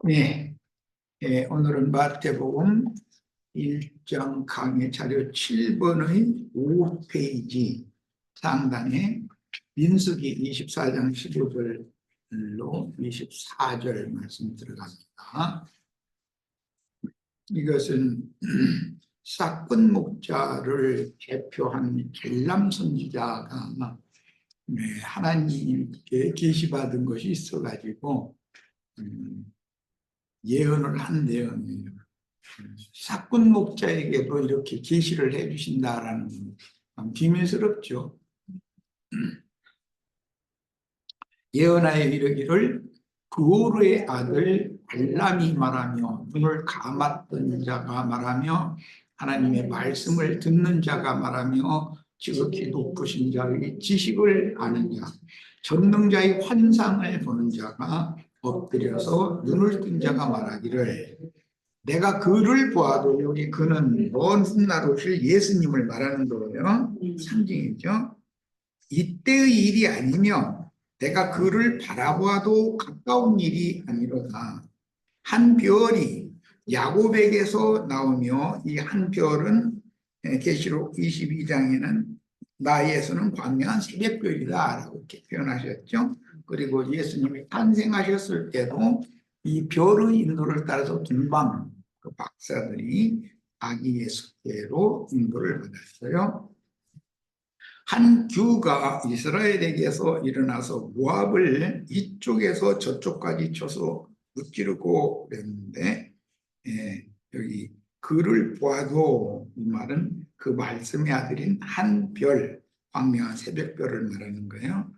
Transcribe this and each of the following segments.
네, 오늘은 마태복음 1장 강의 자료 7번의 5페이지 상단에 민수기 24장 15절로 24절 말씀 들어갑니다. 이것은 사건 목자를 대표한 gel람 선지자가 하나님께 계시받은 것이 있어가지고 예언을 한 내용이에요. 사건 목자에게도 이렇게 계시를 해주신다라는 건 비밀스럽죠. 예언하여 이르기를 그오르의 아들 발람이 말하며 눈을 감았던 자가 말하며 하나님의 말씀을 듣는 자가 말하며 지극히 높으신 자의 지식을 아는 자 전능자의 환상을 보는 자가 엎드려서 눈을 뜬 자가 말하기를 내가 그를 보아도 여기 그는 먼 훗날 오실 예수님을 말하는 거예요. 상징이죠. 이때의 일이 아니며 내가 그를 바라보아도 가까운 일이 아니로다. 한 별이 야곱에게서 나오며 이 한 별은 계시록 22장에는 나에서는 광명한 새벽별이다 라고 이렇게 표현하셨죠. 그리고 예수님이 탄생하셨을 때도 이 별의 인도를 따라서 동방 그 박사들이 아기 예수께로 인도를 받았어요. 한 규가 이스라엘에게서 일어나서 모압을 이쪽에서 저쪽까지 쳐서 무찌르고 그랬는데 여기 그를 보아도 이 말은 그 말씀의 아들인 한 별, 광명한 새벽별을 말하는 거예요.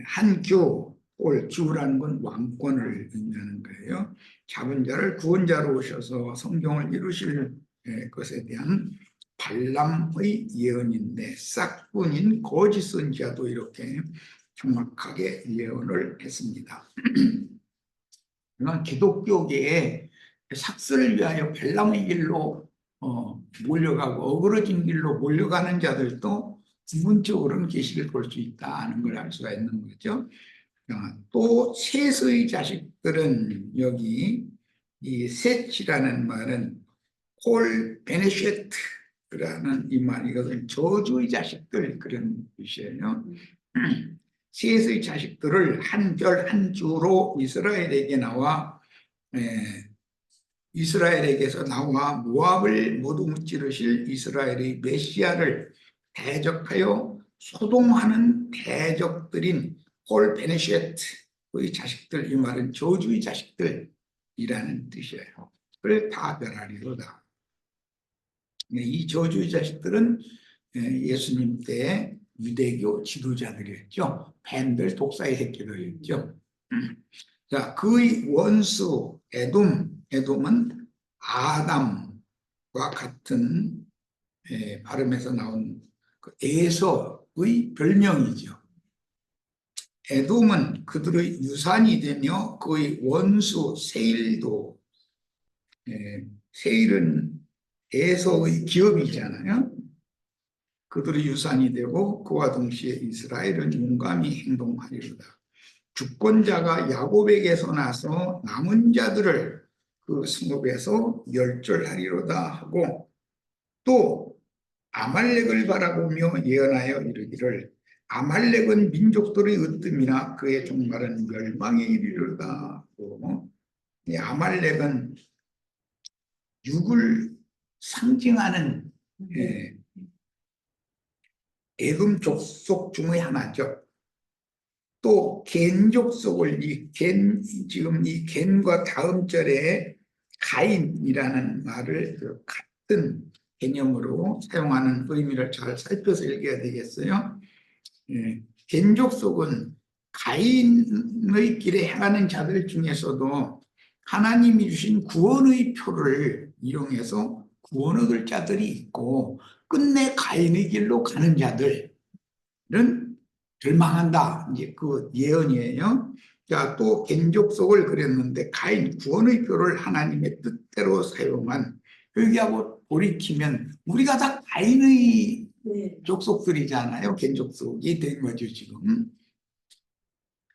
한 규, 규라는 건 왕권을 의미하는 거예요. 잡은 자를 구원자로 오셔서 성경을 이루실 것에 대한 발람의 예언인데 싹군인 거짓 선지자도 이렇게 정확하게 예언을 했습니다. 이건 기독교계에 삭슬을 위하여 발람의 길로 몰려가고 어그러진 길로 몰려가는 자들도 부분적으로는 계시를 볼 수 있다는 걸 알 수가 있는 거죠. 또 셋의 자식들은 여기 이 셋이라는 말은 콜 베네쉐트라는 이 말, 이것은 저주의 자식들 그런 뜻이에요. 셋의 자식들을 한 별 한 주로 이스라엘에게 나와 이스라엘에게서 나와 모압을 모두 무찌르실 이스라엘의 메시아를 대적하여 소동하는 대적들인 콜 베네쉐트의 자식들, 이 말은 저주의 자식들이라는 뜻이에요. 그걸 다 멸하리로다. 이 저주의 자식들은 예수님 때 유대교 지도자들이었죠. 뱀들 독사의 새끼들이었죠. 자, 그의 원수 에돔은 아담과 같은 발음에서 나온 그 에서의 별명이죠. 에돔은 그들의 유산이 되며 그의 원수 세일도 세일은 에서의 기업이잖아요. 그들의 유산이 되고 그와 동시에 이스라엘은 용감히 행동하리로다. 주권자가 야곱에게서 나서 남은 자들을 그 성읍에서 멸절하리로다 하고 또 아말렉을 바라보며 예언하여 이르기를 아말렉은 민족들의 으뜸이나 그의 종말은 멸망에 이르리로다 하고 이 아말렉은 육을 상징하는 에돔 족속 중의 하나죠. 또 겐 족속을 지금 이 겐과 다음 절에 가인이라는 말을 같은 개념으로 사용하는 의미를 잘 살펴서 읽어야 되겠어요. 겐 족속은 가인의 길에 행하는 자들 중에서도 하나님이 주신 구원의 표를 이용해서 구원을 얻을 자들이 있고 끝내 가인의 길로 가는 자들은 절망한다. 이제 그 예언이에요. 자, 또 겐족속을 그렸는데 가인 구원의 표를 하나님의 뜻대로 사용한 여기하고 돌이키면 우리가 다 가인의 족속들이잖아요. 겐족속이 된 거죠 지금.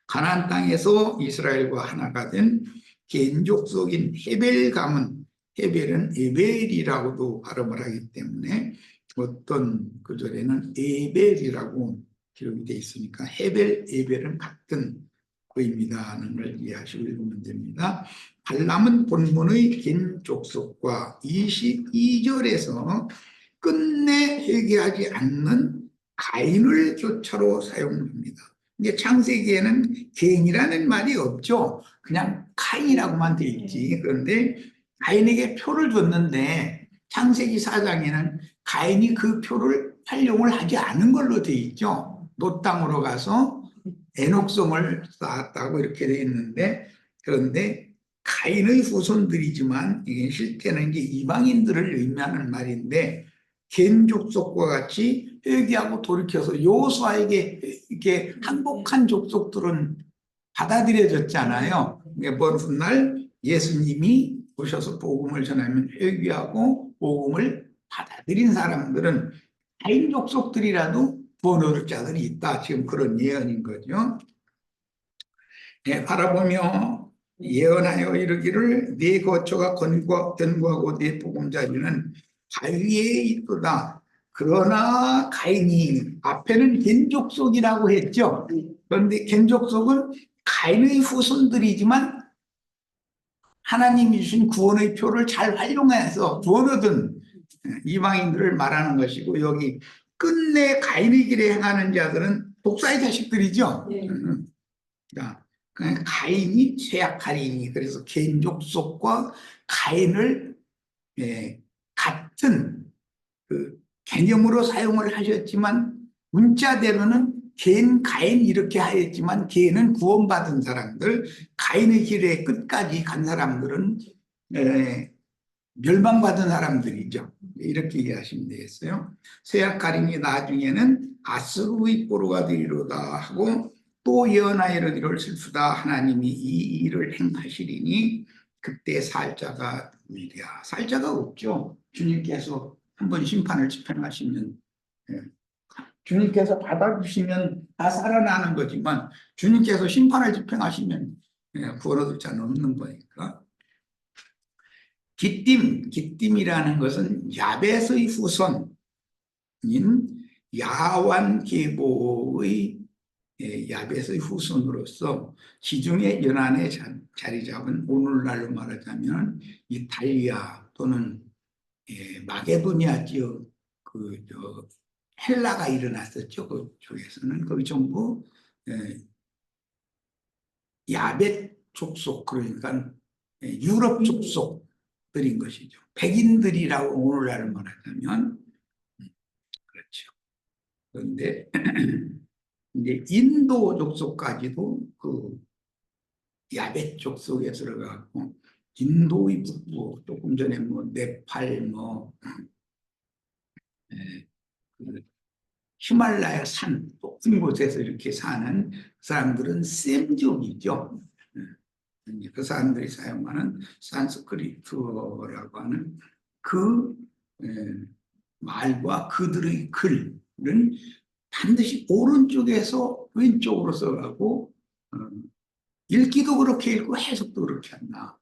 가나안 땅에서 이스라엘과 하나가 된 개인족속인 헤벨 가문, 헤벨은 에벨이라고도 발음을 하기 때문에 어떤 구절에는 에벨이라고 기록이 되어 있으니까 헤벨, 에벨은 같은 거입니다 하는 걸 이해하시고 읽으면 됩니다. 발람은 본문의 긴 족속과 22절에서 끝내 회개하지 않는 가인을 교차로 사용합니다. 이제 창세기에는 개인이라는 말이 없죠. 그냥 카인이라고만 돼 있지. 그런데 가인에게 표를 줬는데 창세기 4장에는 가인이 그 표를 활용을 하지 않은 걸로 돼 있죠. 노 땅으로 가서 에녹성을 쌓았다고 이렇게 돼 있는데, 그런데 가인의 후손들이지만 이게 실제는 이제 이방인들을 의미하는 말인데, 겐 족속과 같이 회개하고 돌이켜서 여호수아에게 이렇게 항복한 족속들은 받아들여졌잖아요. 어느 훗날 예수님이 오셔서 복음을 전하면 회개하고 복음을 받아들인 사람들은 가인 족속들이라도 구원 얻을 자들이 있다. 지금 그런 예언인 거죠. 네, 바라보며 예언하여 이르기를 네 거처가 견고하고 네 보금자리는 바위에 있도다. 그러나 가인이 앞에는 겐족속이라고 했죠. 그런데 겐족속은 가인의 후손들이지만 하나님이 주신 구원의 표를 잘 활용해서 구원 얻은 이방인들을 말하는 것이고, 여기 끝내 가인의 길에 행하는 자들은 독사의 자식들이죠. 네. 그러니까 가인이 쇠약하리니, 그래서 개인 족속과 가인을 같은 그 개념으로 사용을 하셨지만 문자대로는 개인 가인 이렇게 하였지만 개인은 구원받은 사람들, 가인의 길의 끝까지 간 사람들은 멸망받은 사람들이죠. 이렇게 이해하시면 되겠어요. 쇠약가림이 나중에는 아스루의 포로가 되리로다 하고, 또 예언하여 이르기를 슬프다 하나님이 이 일을 행하시리니 그때 살자가 누구랴. 살자가 없죠. 주님께서 한번 심판을 집행하시면, 주님께서 받아주시면 다 살아나는 거지만 주님께서 심판을 집행하시면 구원 얻을 자는 없는 거니까. 기띔이라는 것은 야벳의 후손인 야완 계보의 야벳의 후손으로서 지중해 연안에 자리 잡은, 오늘날로 말하자면 이탈리아 또는 마게도니아 지역, 헬라가 일어났었죠. 그쪽에서는 거기 전부 야벳 족속, 그러니까 유럽 족속들인 것이죠. 백인들이라고 오늘날 말하자면 그렇죠. 그런데 이제 인도 족속까지도 그 야벳 족속에 들어가고, 인도의 북부, 조금 전에 네팔, 그 히말라야 산 높은 곳에서 이렇게 사는 사람들은 셈족이죠. 그 사람들이 사용하는 산스크리트어라고 하는 그 말과 그들의 글은 반드시 오른쪽에서 왼쪽으로 써가고, 읽기도 그렇게 읽고 해석도 그렇게 한다.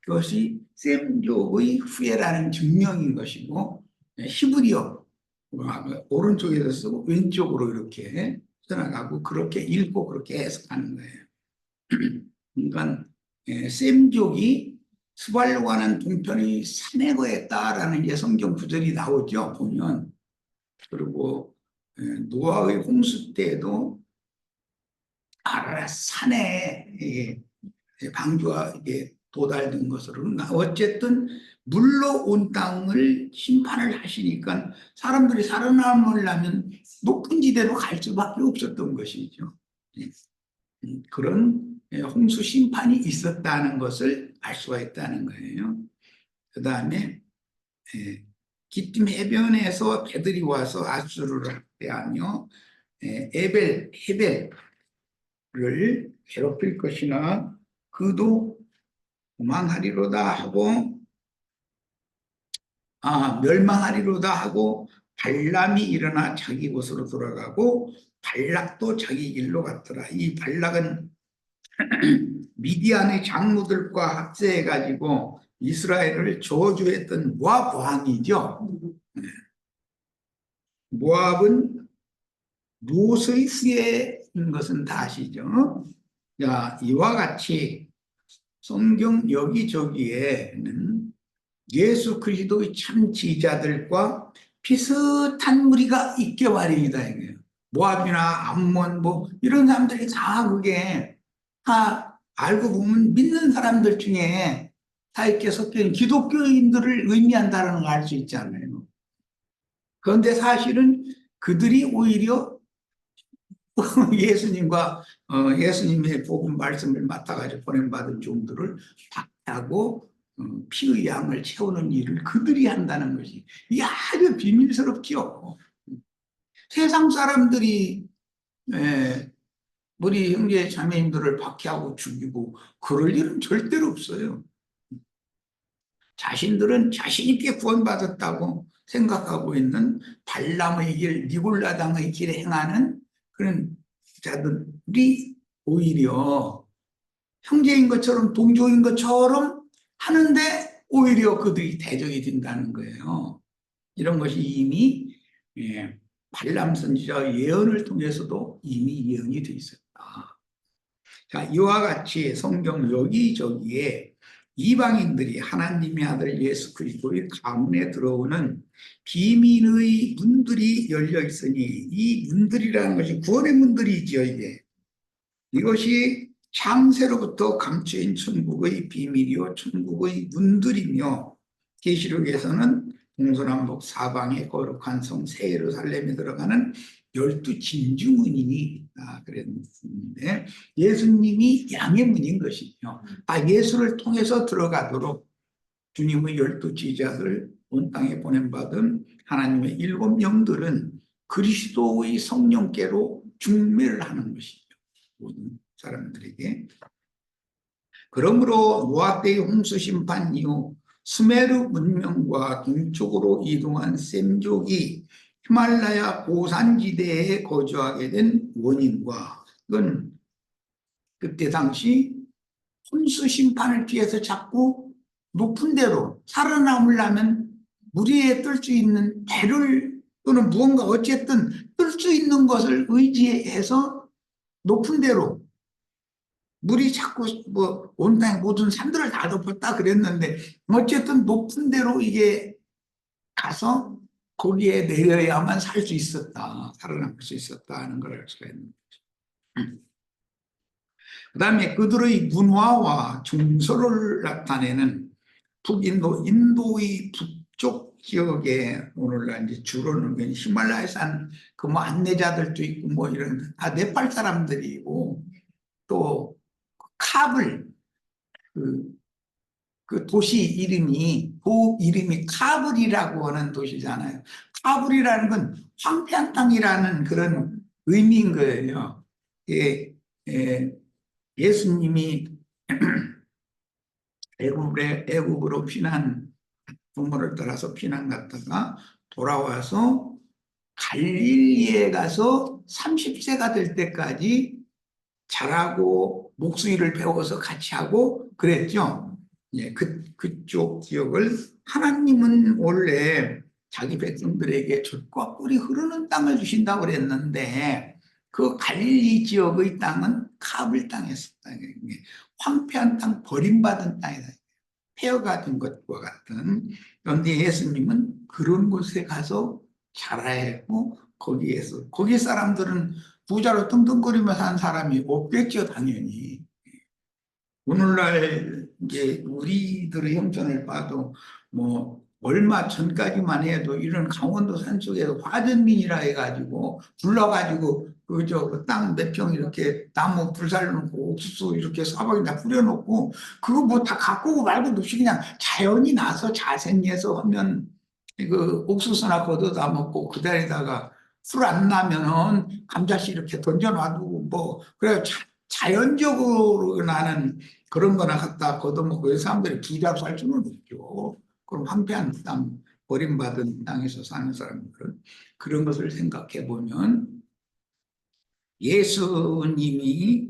그것이 셈족의 후예라는 증명인 것이고, 히브리어 오른쪽에서 쓰고 왼쪽으로 이렇게 써나가고 그렇게 읽고 그렇게 해석하는 거예요. 그러니까 셈족이 스발로 가는 동편의 산에 거했다라는 이제 성경 구절이 나오죠. 보면. 그리고 노아의 홍수 때에도 아라랏 산에 방주가 도달된 것으로, 어쨌든 물로 온 땅을 심판을 하시니까 사람들이 살아남으려면 높은 지대로 갈 수밖에 없었던 것이죠. 그런 홍수 심판이 있었다는 것을 알 수가 있다는 거예요. 그 다음에 기띔 해변에서 배들이 와서 아수르를 학대하며 헤벨을 괴롭힐 것이나 그도 도망하리로다 하고, 멸망하리로다 하고, 발람이 일어나 자기 곳으로 돌아가고 발락도 자기 길로 갔더라. 이 발락은 미디안의 장로들과 합세해가지고 이스라엘을 저주했던 모압 왕이죠. 모압은 롯의 후예인 것은 다 아시죠? 자, 이와 같이 성경 여기저기에는 예수 그리스도의 참 지자들과 비슷한 무리가 있게 마련이다 이거예요. 모압이나 암몬 뭐 이런 사람들이 다 그게 다 알고 보면 믿는 사람들 중에 다 이렇게 섞여 있는 기독교인들을 의미한다는 걸 알 수 있잖아요. 그런데 사실은 그들이 오히려 예수님과 예수님의 복음 말씀을 맡아가지고 보냄받은 종들을 박해하고 피의 양을 채우는 일을 그들이 한다는 것이 이게 아주 비밀스럽지요. 세상 사람들이 우리 형제 자매님들을 박해하고 죽이고 그럴 일은 절대로 없어요. 자신들은 자신 있게 구원받았다고 생각하고 있는 발람의 길, 니골라당의 길에 행하는 그런 자들이 오히려 형제인 것처럼 동족인 것처럼 하는데 오히려 그들이 대적이 된다는 거예요. 이런 것이 이미 발람 선지자 예언을 통해서도 이미 예언이 되어 있었다. 자, 이와 같이 성경 여기저기에 이방인들이 하나님의 아들 예수 그리스도의 가문에 들어오는 비밀의 문들이 열려 있으니 이 문들이라는 것이 구원의 문들이지요, 이게. 이것이 창세로부터 감추인 천국의 비밀이요 천국의 문들이며 계시록에서는 동서남북 사방의 거룩한 성 새 예루살렘에 들어가는 12진주문이 그랬는데 예수님이 양의 문인 것이죠. 예수를 통해서 들어가도록 주님의 12지자들 온 땅에 보냄받은 하나님의 7영들은 그리스도의 성령께로 중매를 하는 것이죠. 모든 사람들에게. 그러므로 노아 때의 홍수 심판 이후 수메르 문명과 동쪽으로 이동한 셈족이 히말라야 고산지대에 거주하게 된 원인과 이건 그때 당시 홍수 심판을 피해서 자꾸 높은 데로 살아남으려면 물 위에 뜰 수 있는 배를 또는 무언가 어쨌든 뜰 수 있는 것을 의지해서 높은 데로 물이 자꾸 뭐 온 땅의 모든 산들을 다 덮었다 그랬는데 어쨌든 높은 데로 이게 가서 거기에 내려야만 살 수 있었다, 살아남을 수 있었다 하는 걸 알 수가 있는 거죠. 그다음에 그들의 문화와 정서를 나타내는 북인도, 인도의 북쪽 지역에 오늘날 이제 주로는 히말라야 산 그 뭐 안내자들도 있고 뭐 이런 다 네팔 사람들이고 또 카불 그 도시 이름이 카불이라고 하는 도시잖아요. 카불이라는 건 황폐한 땅이라는 그런 의미인 거예요. 예, 예수님이 애국으로 부모를 따라서 피난 갔다가 돌아와서 갈릴리에 가서 30세가 될 때까지 자라고 목수일을 배워서 같이 하고 그랬죠. 예, 그쪽 지역을 하나님은 원래 자기 백성들에게 젖과 꿀이 흐르는 땅을 주신다고 그랬는데 그 갈릴리 지역의 땅은 카불 땅이었습니다. 황폐한 땅, 버림받은 땅이다. 폐허가 된 것과 같은. 그런데 예수님은 그런 곳에 가서 자라야 했고 거기 사람들은 부자로 뚱뚱거리며 사는 사람이 없겠죠, 당연히. 오늘날 이제 우리들의 형편을 봐도 뭐 얼마 전까지만 해도 이런 강원도 산속에서 화전민이라 해가지고 불러가지고 그 땅 몇 평 이렇게 나무 불살 놓고 옥수수 이렇게 사방에다 뿌려놓고 그거 뭐 다 가꾸고 말고도 없이 그냥 자연이 나서 자생해서 하면 그 옥수수나 걷어다 먹고 그 자리에다가 풀 안 나면은 감자씨 이렇게 던져놔두고 뭐 그래 자연적으로 나는 그런 거나 갖다 걷어먹고 사람들이 부자로 살 수는 없죠. 그럼 황폐한 땅, 버림받은 땅에서 사는 사람들은 그런 것을 생각해 보면 예수님이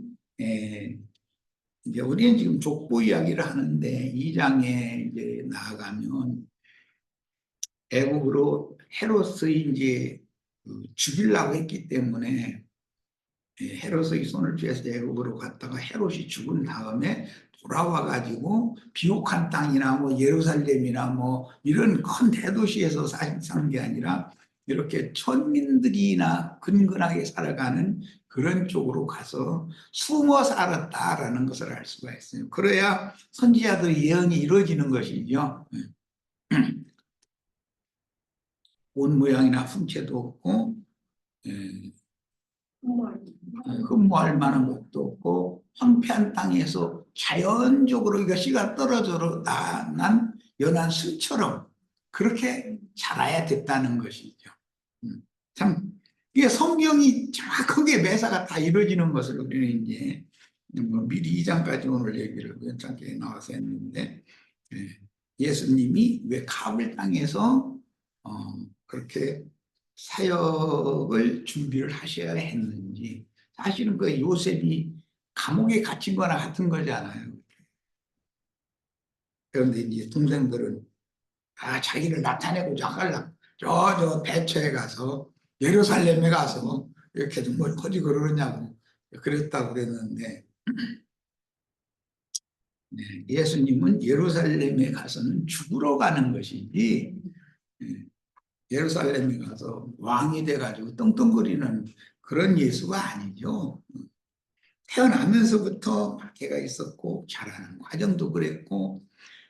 이제 우리는 지금 족보 이야기를 하는데 2장에 이제 나아가면 애국으로 헤롯의 이제 죽이려고 했기 때문에 헤롯의 손을 쥐어서 애국으로 갔다가 헤롯이 죽은 다음에 돌아와 가지고 비옥한 땅이나 뭐 예루살렘이나 뭐 이런 큰 대도시에서 사는 게 아니라 이렇게 천민들이나 근근하게 살아가는 그런 쪽으로 가서 숨어 살았다라는 것을 알 수가 있어요. 그래야 선지자들의 예언이 이루어지는 것이죠. 옷 모양이나 품체도 없고 흠모할 만한 것도 없고 황폐한 땅에서 자연적으로 이거 씨가 떨어져 난 연한 술처럼 그렇게 자라야 됐다는 것이죠. 참 이게 성경이 정확하게 매사가 다 이루어지는 것을 우리는 이제 뭐 미리 2장까지 오늘 얘기를 연장께 나와서 했는데 예수님이 왜 가을 땅에서 그렇게 사역을 준비를 하셔야 했는지 사실은 그 요셉이 감옥에 갇힌 거나 같은 거잖아요. 그런데 이제 동생들은 자기를 나타내고자 하려고 저 대처에 가서 예루살렘에 가서 이렇게 좀 뭘 커지 그러느냐고 그랬다고 그랬는데 예수님은 예루살렘에 가서는 죽으러 가는 것이지 예루살렘에 가서 왕이 돼가지고 떵떵거리는 그런 예수가 아니죠. 태어나면서부터 박해가 있었고 자라는 과정도 그랬고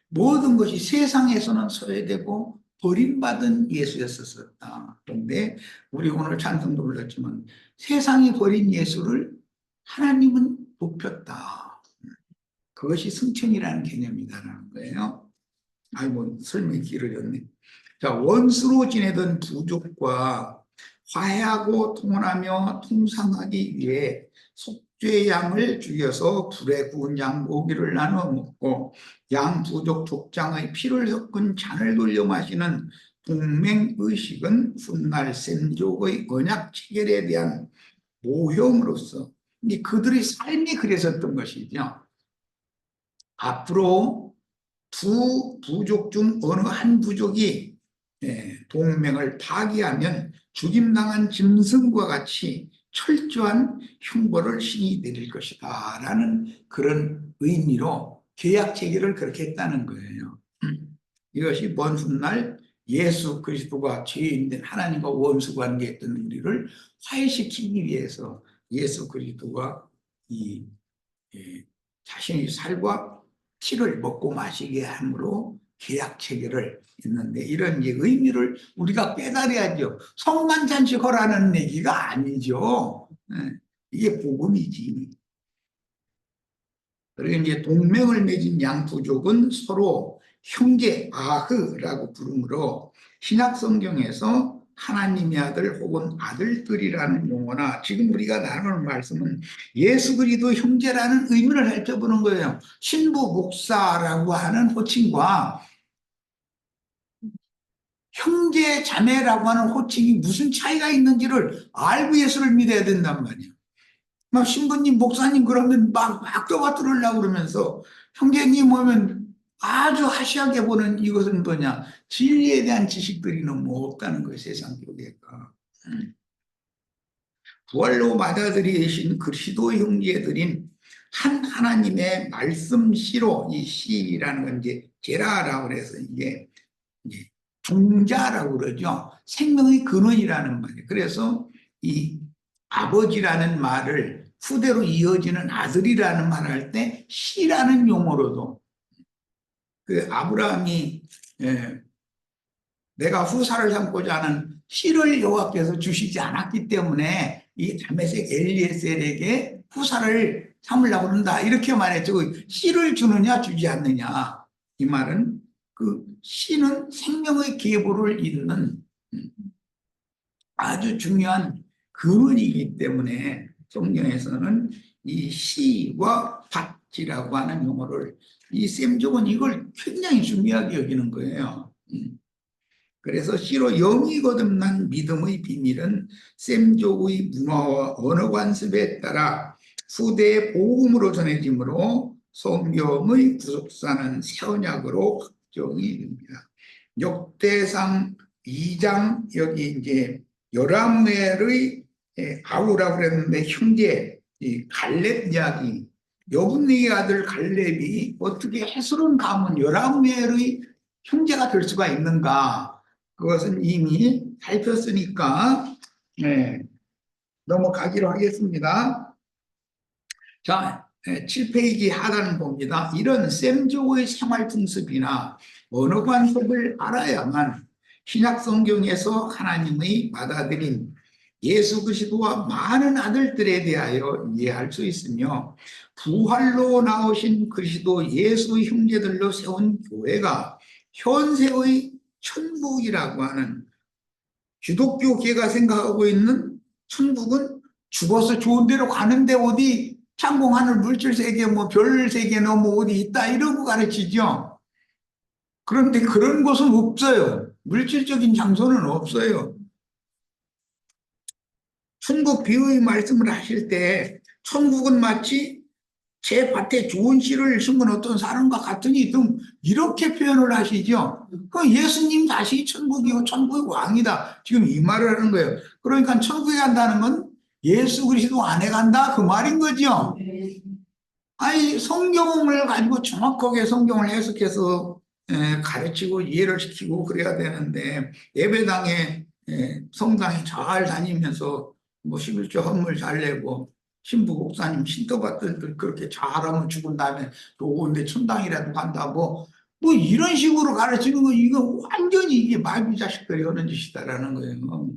모든 것이 세상에서는 소외되고 버림받은 예수였었다. 그런데 우리 오늘 찬송도 불렀지만 세상이 버린 예수를 하나님은 높였다. 그것이 승천이라는 개념이다라는 거예요. 아이고 설명이 길어졌네. 자, 원수로 지내던 부족과 화해하고 통혼하며 통상하기 위해 속죄 양을 죽여서 불에 구운 양 고기를 나눠 먹고 양 부족 족장의 피를 섞은 잔을 돌려 마시는 동맹의식은 훗날 셈족의 언약 체결에 대한 모형으로서 그들의 삶이 그랬었던 것이죠. 앞으로 두 부족 중 어느 한 부족이 동맹을 파기하면 죽임당한 짐승과 같이 철저한 형벌을 신이 내릴 것이다 라는 그런 의미로 계약 체결을 그렇게 했다는 거예요. 이것이 먼 훗날 예수 그리스도가 죄인된 하나님과 원수 관계했던 우리를 화해시키기 위해서 예수 그리스도가 자신의 살과 피를 먹고 마시게 함으로 계약 체결을 했는데 이런 의미를 우리가 깨달아야죠. 성만찬식하라는 얘기가 아니죠. 이게 복음이지. 그리고 이제 동맹을 맺은 양부족은 서로 형제 아흐라고 부르므로 신약 성경에서 하나님의 아들 혹은 아들들이라는 용어나 지금 우리가 나누는 말씀은 예수 그리스도 형제라는 의미를 살펴보는 거예요. 신부 목사라고 하는 호칭과 형제 자매라고 하는 호칭이 무슨 차이가 있는지를 알고 예수를 믿어야 된단 말이에요. 막 신부님 목사님 그러면 막 떠받들으려고 그러면서 형제님 오면 아주 하시하게 보는 이것은 뭐냐 진리에 대한 지식들이 너무 없다는 거예요. 세상 교회가. 부활로 받아들이신 그리스도 형제들인 한 하나님의 말씀씨로 이 씨라는 건 이제 제라라고 그래서 이제 종자라고 그러죠. 생명의 근원이라는 말이에요. 그래서 이 아버지라는 말을 후대로 이어지는 아들이라는 말을 할 때 씨라는 용어로도 그 아브라함이 내가 후사를 삼고자 하는 씨를 여호와께서 주시지 않았기 때문에 이 다메섹 엘리에셀에게 후사를 삼으려고 그런다 이렇게 말했죠. 씨를 주느냐 주지 않느냐 이 말은 그 씨는 생명의 계보를 잇는 아주 중요한 근원이기 때문에 성경에서는 이 씨와 밭이라고 하는 용어를 이 셈족은 이걸 굉장히 중요하게 여기는 거예요. 그래서 씨로 영이 거듭난 믿음의 비밀은 셈족의 문화와 언어 관습에 따라 후대의 복음으로 전해지므로 성경의 구속사는 새 언약으로 확정이 됩니다. 역대상 2장 여기 이제 요람멜의 아우라고 그랬는데 형제 이 갈렙 이야기, 여분의 아들 갈렙이 어떻게 헤스론 가문 요람멜의 형제가 될 수가 있는가? 그것은 이미 살폈으니까 넘어가기로 하겠습니다. 자, 7페이지 하단을 봅니다. 이런 셈조의 생활 풍습이나 언어 관습을 알아야만 신약 성경에서 하나님의 받아들인 예수 그리스도와 많은 아들들에 대하여 이해할 수 있으며 부활로 나오신 그리스도 예수의 형제들로 세운 교회가 현세의 천국이라고 하는 기독교계가 생각하고 있는 천국은 죽어서 좋은 데로 가는데 어디 창공 하늘 물질 세계 뭐 별 세계는 뭐 어디 있다 이러고 가르치죠. 그런데 그런 곳은 없어요. 물질적인 장소는 없어요. 천국 비유의 말씀을 하실 때 천국은 마치 제 밭에 좋은 씨를 심은 어떤 사람과 같으니 등 이렇게 표현을 하시죠. 그 예수님 다시 천국이고 천국의 왕이다. 지금 이 말을 하는 거예요. 그러니까 천국에 간다는 건 예수 그리스도 안에 간다 그 말인 거죠. 아니 성경을 가지고 정확하게 성경을 해석해서 가르치고 이해를 시키고 그래야 되는데 예배당에 성당에 잘 다니면서 뭐 11조 헌물 잘 내고 신부 목사님 신도 받던 그렇게 잘하면 죽은 다음에 좋은데 천당이라도 간다고 뭐 이런 식으로 가르치는 거 이거 완전히 이게 마귀 자식들이 하는 짓이다라는 거예요.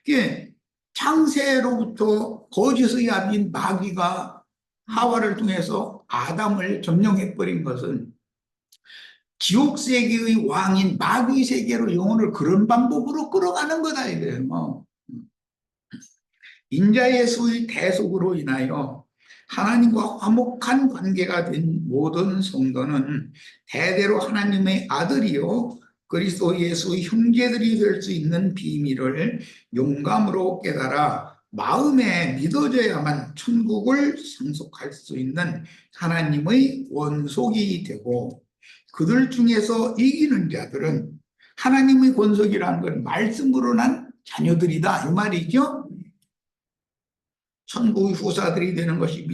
이게 창세로부터 거짓의 아비인 마귀가 하와를 통해서 아담을 점령해버린 것은 지옥 세계의 왕인 마귀 세계로 영혼을 그런 방법으로 끌어가는 거다 이거예요. 인자 예수의 대속으로 인하여 하나님과 화목한 관계가 된 모든 성도는 대대로 하나님의 아들이요 그리스도 예수의 형제들이 될 수 있는 비밀을 용감으로 깨달아 마음에 믿어져야만 천국을 상속할 수 있는 하나님의 원속이 되고 그들 중에서 이기는 자들은 하나님의 권속이라는 건 말씀으로 난 자녀들이다 이 말이죠. 천국의 후사들이 되는 것이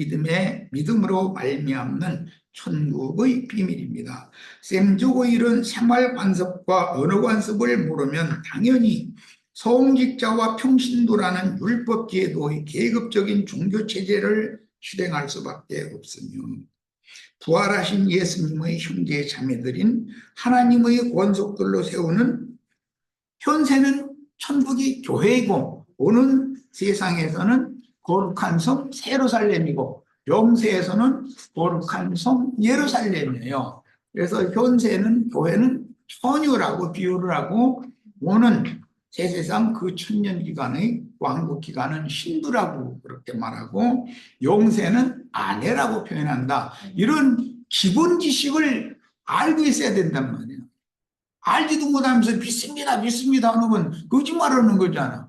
믿음으로 말미암는 천국의 비밀입니다. 셈조의 이런 생활 관습과 언어 관습을 모르면 당연히 성직자와 평신도라는 율법 제도의 계급적인 종교 체제를 실행할 수밖에 없으며 부활하신 예수님의 형제 자매들인 하나님의 권속들로 세우는 현세는 천국이 교회이고 오는 세상에서는 거룩한 성 예루살렘이고 영세에서는 거룩한 성 예루살렘이에요. 그래서 현세는 교회는 천유라고 비유를 하고 오는 새 세상 그 천년 기간의 왕국 기간은 신부라고 그렇게 말하고 영세는 아내라고 표현한다. 이런 기본 지식을 알고 있어야 된단 말이에요. 알지도 못하면서 믿습니다 하는 건 거짓말하는 거잖아.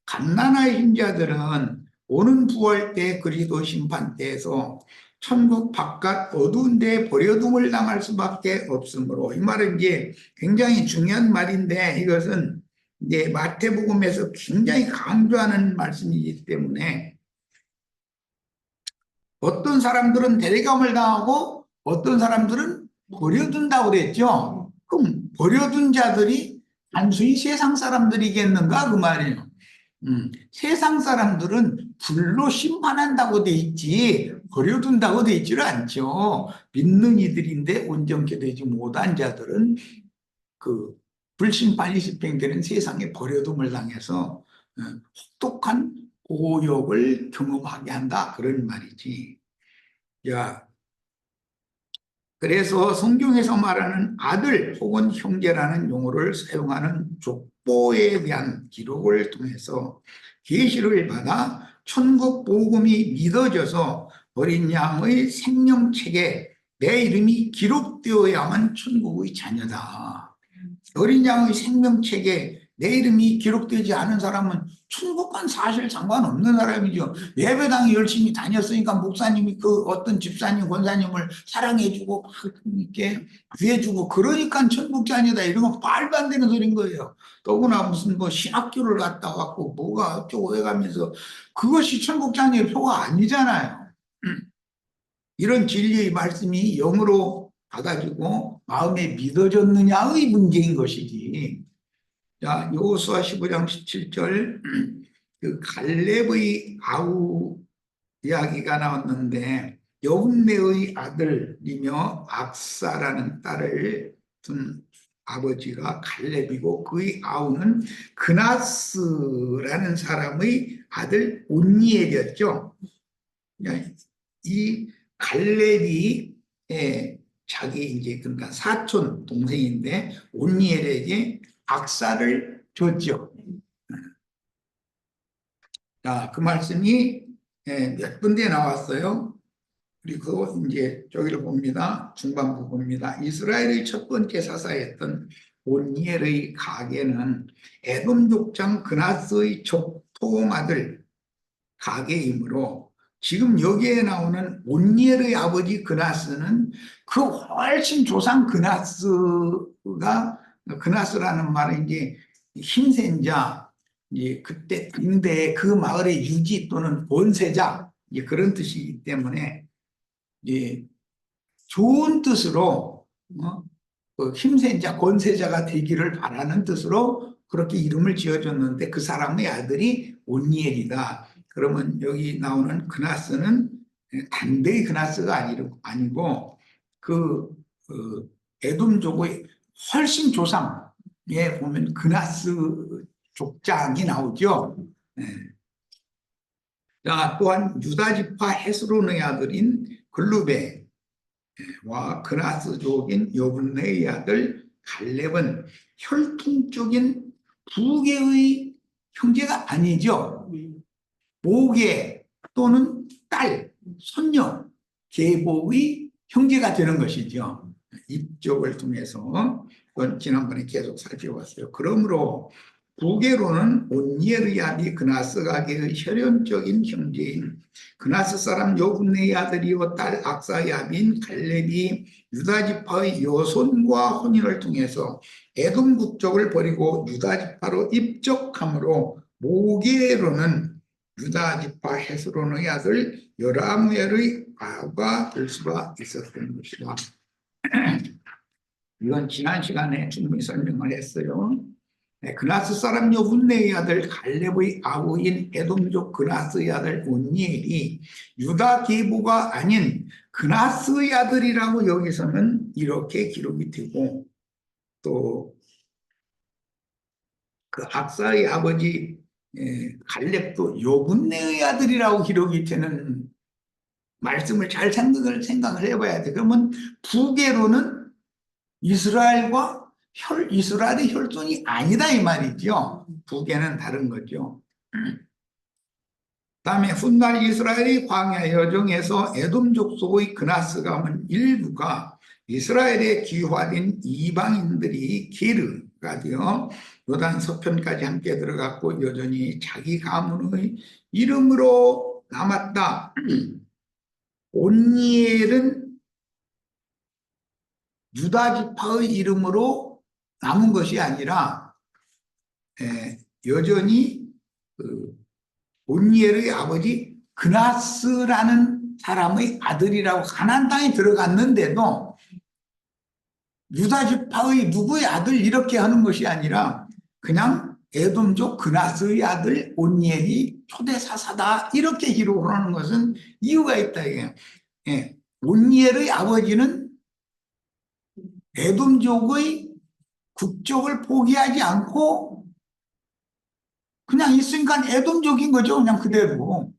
갓난아이신 자들은 오는 부활 때 그리스도 심판 때에서 천국 바깥 어두운 데 버려둠을 당할 수밖에 없으므로 이 말은 이제 굉장히 중요한 말인데 이것은 이제 마태복음에서 굉장히 강조하는 말씀이기 때문에 어떤 사람들은 대리감을 당하고 어떤 사람들은 버려둔다고 그랬죠. 그럼 버려둔 자들이 단순히 세상 사람들이겠는가 그 말이에요. 세상 사람들은 불로 심판한다고 돼 있지 버려둔다고 돼 있지를 않죠. 믿는 이들인데 온전케 되지 못한 자들은 그 불심판이 집행되는 세상에 버려둠을 당해서 혹독한 고역을 경험하게 한다 그런 말이지. 야, 그래서 성경에서 말하는 아들 혹은 형제라는 용어를 사용하는 족보에 대한 기록을 통해서 계시를 받아 천국 복음이 믿어져서 어린 양의 생명책에 내 이름이 기록되어야만 천국의 자녀다. 어린 양의 생명책에 내 이름이 기록되지 않은 사람은 천국과는 사실 상관없는 사람이죠. 예배당에 열심히 다녔으니까 목사님이 그 어떤 집사님, 권사님을 사랑해주고 막 이렇게 구해주고 그러니까 천국자녀다 이런 건 말도 안 되는 소린 거예요. 더구나 무슨 뭐 신학교를 갔다 왔고 뭐가 어쩌고 해가면서 그것이 천국자녀의 표가 아니잖아요. 이런 진리의 말씀이 영으로 받아주고 마음에 믿어졌느냐의 문제인 것이지. 자, 여호수아 15장 17절 그 갈렙의 아우 이야기가 나왔는데 여분네의 아들이며 악사라는 딸을 둔 아버지가 갈렙이고 그의 아우는 그나스라는 사람의 아들 온니엘이었죠. 이 갈렙이 자기 이제 그러니까 사촌 동생인데 온니엘에게 악사를 줬죠. 자, 그 말씀이 몇 군데 나왔어요. 그리고 이제 저기를 봅니다. 중반부 봅니다. 이스라엘의 첫 번째 사사였던 온니엘의 가게는 에돔 족장 그나스의 족통 아들 가게이므로 지금 여기에 나오는 온니엘의 아버지 그나스는 그 훨씬 조상 그나스라는 말은 이제 힘센 자, 이제 그때 당대 그 마을의 유지 또는 권세자 이제 그런 뜻이기 때문에 이제 좋은 뜻으로 그 힘센 자, 권세자가 되기를 바라는 뜻으로 그렇게 이름을 지어줬는데 그 사람의 아들이 온니엘이다. 그러면 여기 나오는 그나스는 당대의 그나스가 아니고 그 에돔족의 훨씬 조상에 보면 그나스 족장이 나오죠. 자, 또한 유다 지파 헤스론의 아들인 글루베와 그나스족인 여분네의 아들 갈렙은 혈통적인 부계의 형제가 아니죠. 모계 또는 딸, 손녀, 계보의 형제가 되는 것이죠. 입족을 통해서 그건 지난번에 계속 살펴봤어요. 그러므로 부계로는 온니엘의 아비 그나스 가게의 혈연적인 형제인 그나스 사람 여분네의 아들이요 딸 악사의 아비인 갈렙이 유다 지파의 여손과 혼인을 통해서 에돔 국적을 버리고 유다 지파로 입적함으로 모계로는 유다 지파 헤스론의 아들 여라무엘의 아우가 될 수가 있었던 것이다. 이건 지난 시간에 충분히 설명을 했어요. 그나스 사람 여분네의 아들 갈렙의 아우인 에돔족 그나스의 아들 온니엘이 유다 계보가 아닌 그나스의 아들이라고 여기서는 이렇게 기록이 되고 또 그 악사의 아버지 갈렙도 여분네의 아들이라고 기록이 되는 말씀을 잘 생각을 해봐야 돼. 그러면 부계로는 이스라엘의 혈통이 아니다 이 말이죠. 부계는 다른 거죠. 다음에 훗날 이스라엘이 광야 여정에서 에돔 족속의 그나스 가문 일부가 이스라엘에 귀화된 이방인들이 게르가 되어 요단 서편까지 함께 들어갔고 여전히 자기 가문의 이름으로 남았다. 온니엘은 유다 지파의 이름으로 남은 것이 아니라 여전히 온니엘의 아버지 그나스라는 사람의 아들이라고 가나안 땅에 들어갔는데도 유다 지파의 누구의 아들 이렇게 하는 것이 아니라 그냥 에돔족 그나스의 아들 온니엘이 초대 사사다 이렇게 기록을 하는 것은 이유가 있다 이게. 온니엘의 아버지는 에돔족의 국적을 포기하지 않고 그냥 있으니까 에돔족인 거죠. 그냥 그대로.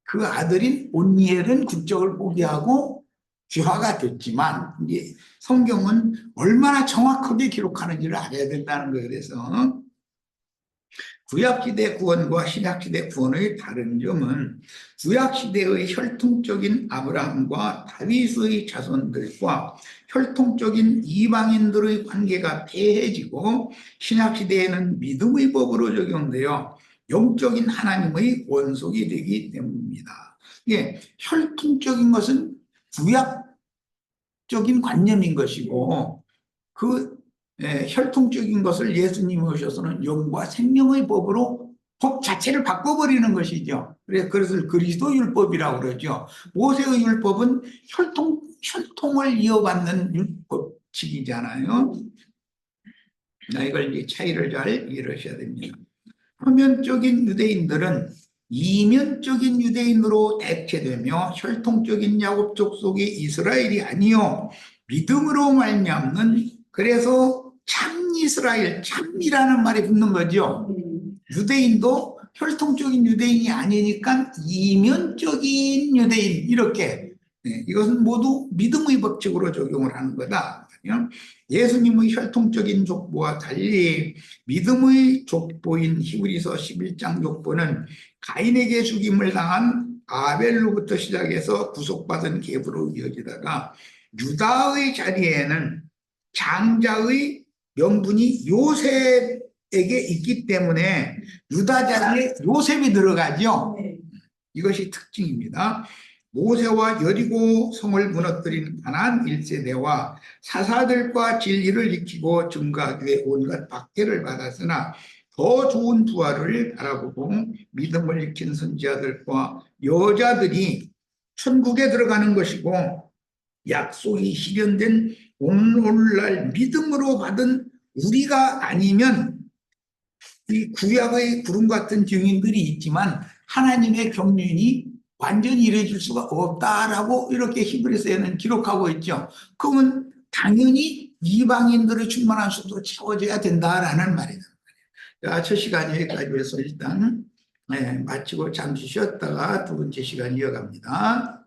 그 아들인 온니엘은 국적을 포기하고 귀화가 됐지만 이제 성경은 얼마나 정확하게 기록하는지를 알아야 된다는 거예요. 그래서 구약시대 구원과 신약시대 구원의 다른 점은 구약시대의 혈통적인 아브라함과 다윗의 자손들과 혈통적인 이방인들의 관계가 폐해지고 신약시대에는 믿음의 법으로 적용되어 영적인 하나님의 원속이 되기 때문입니다. 예, 혈통적인 것은 구약적인 관념인 것이고 그 혈통적인 것을 예수님이 오셔서는 영과 생명의 법으로 법 자체를 바꿔버리는 것이죠. 그래서 그리스도 율법이라고 그러죠. 모세의 율법은 혈통을 이어받는 율법칙이잖아요. 이걸 이제 차이를 잘 이해하셔야 됩니다. 표면적인 유대인들은 이면적인 유대인으로 대체되며 혈통적인 야곱 족속이 이스라엘이 아니요 믿음으로 말미암는, 그래서 참 이스라엘, 참이라는 말이 붙는 거죠. 유대인도 혈통적인 유대인이 아니니까 이면적인 유대인, 이렇게 이것은 모두 믿음의 법칙으로 적용을 하는 거다. 예수님의 혈통적인 족보와 달리 믿음의 족보인 히브리서 11장 족보는 가인에게 죽임을 당한 아벨로부터 시작해서 구속받은 계보로 이어지다가 유다의 자리에는 장자의 명분이 요셉에게 있기 때문에 유다 자리에 요셉이 들어가죠. 이것이 특징입니다. 모세와 여리고 성을 무너뜨린 가나안 1세대와 사사들과 진리를 지키고 증거하기 위해 온갖 박해를 받았으나 더 좋은 부활을 바라보고 믿음을 지킨 선지자들과 여자들이 천국에 들어가는 것이고, 약속이 실현된 오늘날 믿음으로 받은 우리가 아니면 이 구약의 구름 같은 증인들이 있지만 하나님의 경륜이 완전히 이루어질 수가 없다라고 이렇게 히브리서에는 기록하고 있죠. 그러면 당연히 이방인들의 충만한 수도 채워져야 된다라는 말이다. 자, 첫 시간 여기까지 해서 일단 마치고 잠시 쉬었다가 두 번째 시간 이어갑니다.